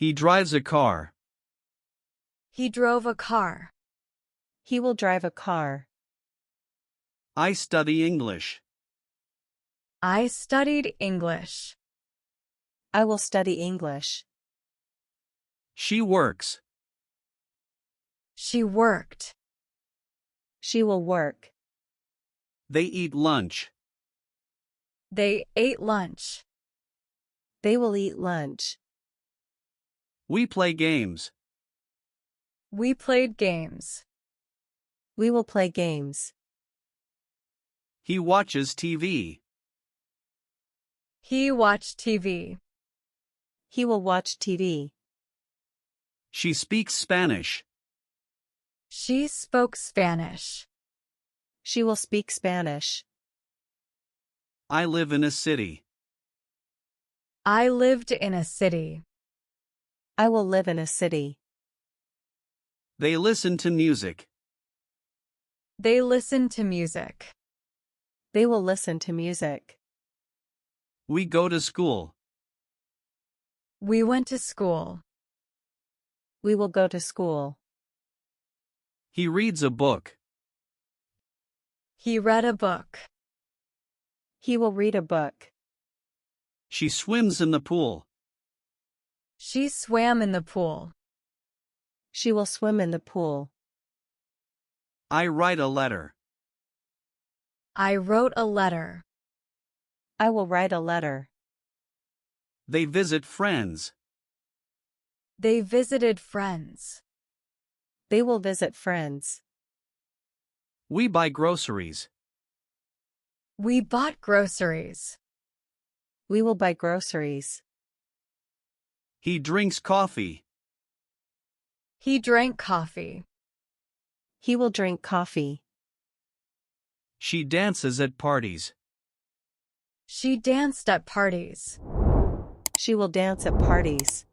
He drives a car. He drove a car. He will drive a car. I study English. I studied English. I will study English. She works. She worked. She will work. They eat lunch. They ate lunch. They will eat lunch. We play games. We played games. We will play games. He watches TV. He watched TV. He will watch TV. She speaks Spanish. She spoke Spanish. She will speak Spanish. I live in a city. I lived in a city. I will live in a city. They listen to music. They listen to music. They will listen to music. We go to school. We went to school. We will go to school. He reads a book. He read a book. He will read a book. She swims in the pool. She swam in the pool. She will swim in the pool. I write a letter. I wrote a letter. I will write a letter. They visit friends. They visited friends. They will visit friends. We buy groceries. We bought groceries. We will buy groceries. He drinks coffee. He drank coffee. He will drink coffee. She dances at parties. She danced at parties. She will dance at parties.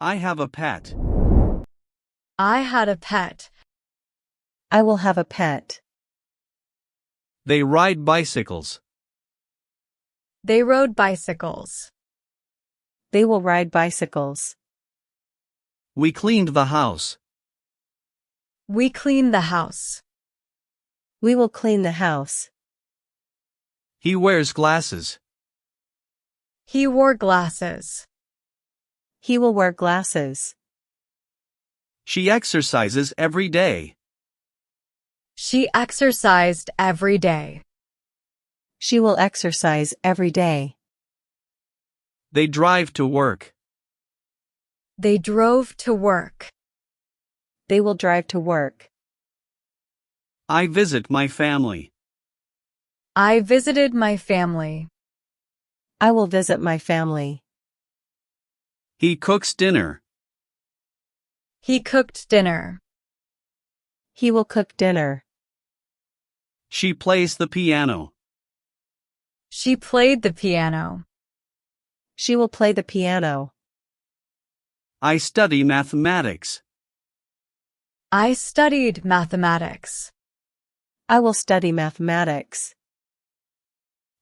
I have a pet. I had a pet. I will have a pet. They ride bicycles. They rode bicycles. They will ride bicycles. We cleaned the house. We cleaned the house. We will clean the house. He wears glasses. He wore glasses. He will wear glasses. She exercises every day. She exercised every day. She will exercise every day. They drive to work. They drove to work. They will drive to work. I visit my family. I visited my family. I will visit my family. He cooks dinner. He cooked dinner. He will cook dinner. She plays the piano. She played the piano. She will play the piano. I study mathematics. I studied mathematics. I will study mathematics.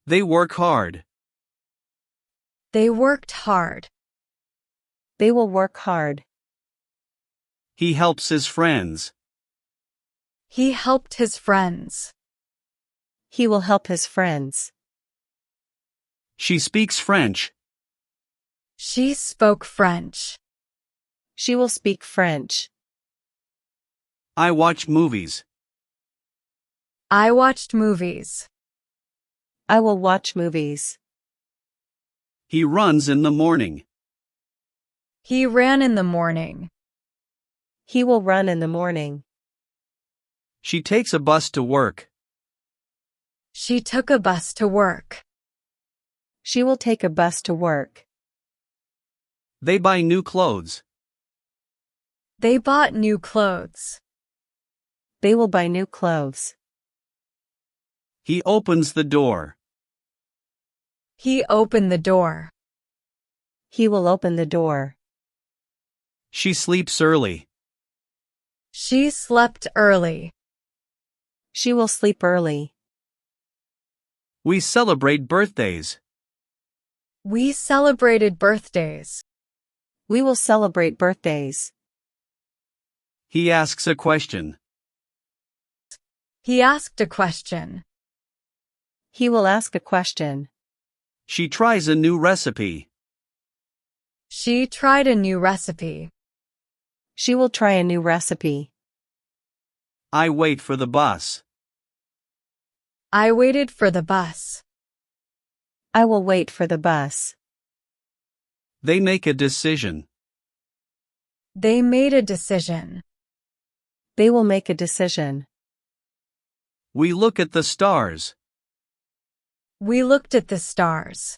They work hard. They worked hard. They will work hard. He helps his friends. He helped his friends. He will help his friends. She speaks French. She spoke French. She will speak French. I watch movies. I watched movies. I will watch movies. He runs in the morning. He ran in the morning. He will run in the morning. She takes a bus to work. She took a bus to work. She will take a bus to work. They buy new clothes. They bought new clothes. They will buy new clothes. He opens the door. He opened the door. He will open the door. She sleeps early. She slept early. She will sleep early. We celebrate birthdays. We celebrated birthdays. We will celebrate birthdays. He asks a question. He asked a question. He will ask a question. She tries a new recipe. She tried a new recipe. She will try a new recipe. I wait for the bus. I waited for the bus. I will wait for the bus. They make a decision. They made a decision. They will make a decision. We look at the stars. We looked at the stars.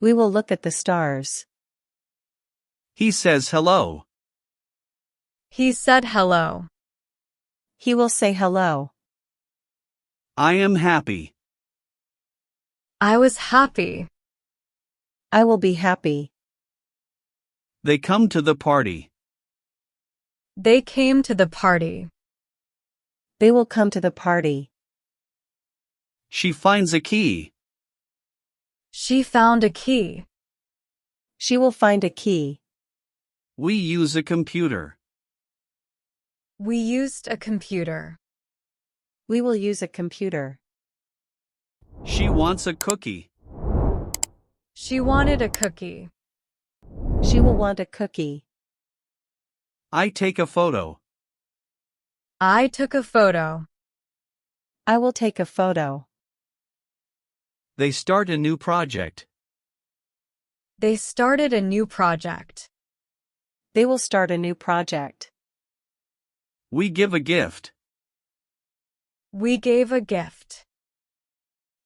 We will look at the stars. He says hello. He said hello. He will say hello. I am happy. I was happy. I will be happy. They come to the party. They came to the party. They will come to the party. She finds a key. She found a key. She will find a key. We use a computer. We used a computer. We will use a computer. She wants a cookie. She wanted a cookie. She will want a cookie. I take a photo. I took a photo. I will take a photo. They start a new project. They started a new project. They will start a new project. We give a gift. We gave a gift.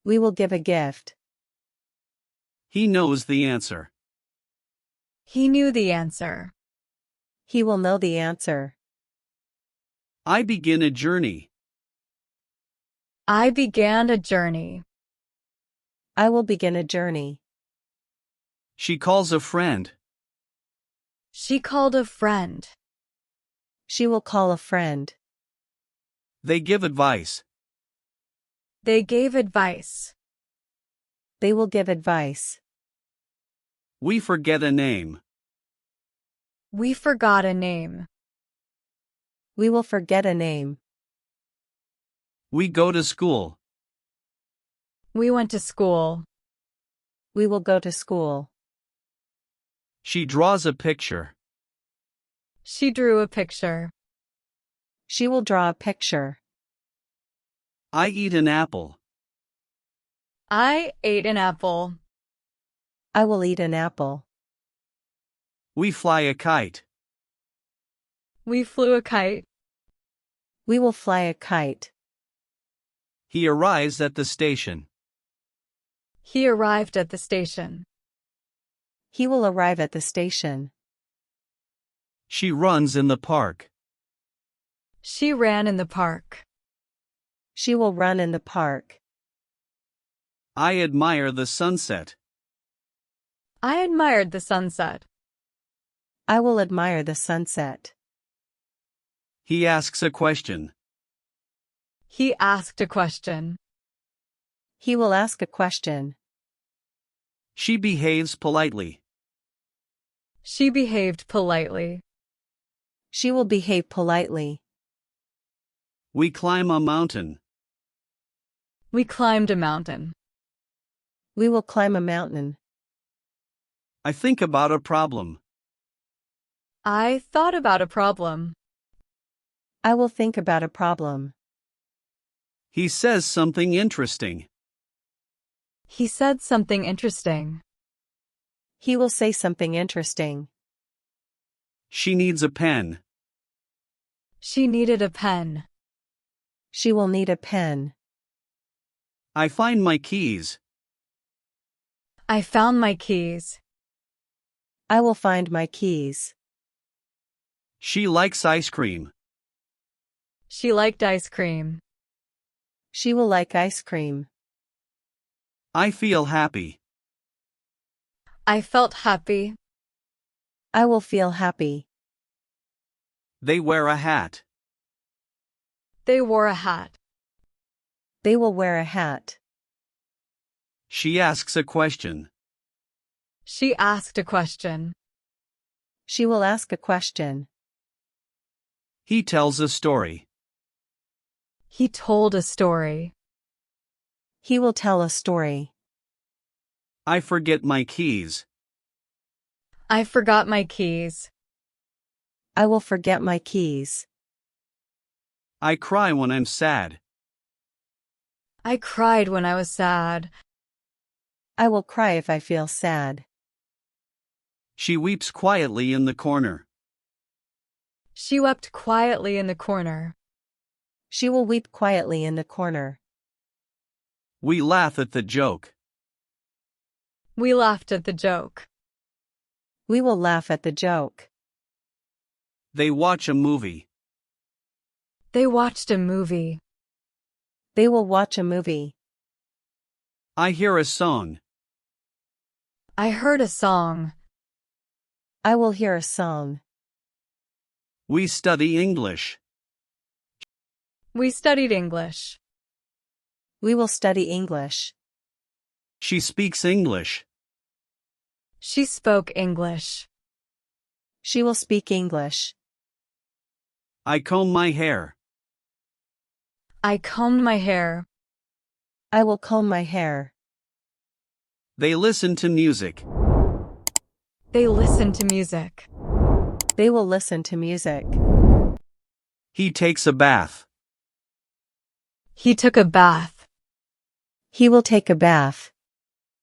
We will give a gift. He knows the answer. He knew the answer. He will know the answer. I begin a journey. I began a journey. I will begin a journey. She calls a friend. She called a friend. She will call a friend. They give advice. They gave advice. They will give advice. We forget a name. We forgot a name. We will forget a name. We go to school. We went to school. We will go to school. She draws a picture. She drew a picture. She will draw a picture. I eat an apple. I ate an apple. I will eat an apple. We fly a kite. We flew a kite. We will fly a kite. He arrives at the station. He arrived at the station. He will arrive at the station. She runs in the park. She ran in the park. She will run in the park. I admire the sunset. I admired the sunset. I will admire the sunset. He asks a question. He asked a question. He will ask a question. She behaves politely. She behaved politely. She will behave politely. We climb a mountain. We climbed a mountain. We will climb a mountain. I think about a problem. I thought about a problem. I will think about a problem. He says something interesting. He said something interesting. He will say something interesting. She needs a pen. She needed a pen. She will need a pen. I find my keys. I found my keys. I will find my keys. She likes ice cream. She liked ice cream. She will like ice cream. I feel happy. I felt happy. I will feel happy. They wear a hat. They wore a hat. They will wear a hat. She asks a question. She asked a question. She will ask a question. He tells a story. He told a story. He will tell a story. I forget my keys. I forgot my keys. I will forget my keys. I cry when I'm sad. I cried when I was sad. I will cry if I feel sad. She weeps quietly in the corner. She wept quietly in the corner. She will weep quietly in the corner. We laugh at the joke. We laughed at the joke. We will laugh at the joke. They watch a movie. They watched a movie. They will watch a movie. I hear a song. I heard a song. I will hear a song. We study English. We studied English. We will study English. She speaks English. She spoke English. She will speak English. I comb my hair. I combed my hair. I will comb my hair. They listen to music. They listened to music. They will listen to music. He takes a bath. He took a bath. He will take a bath.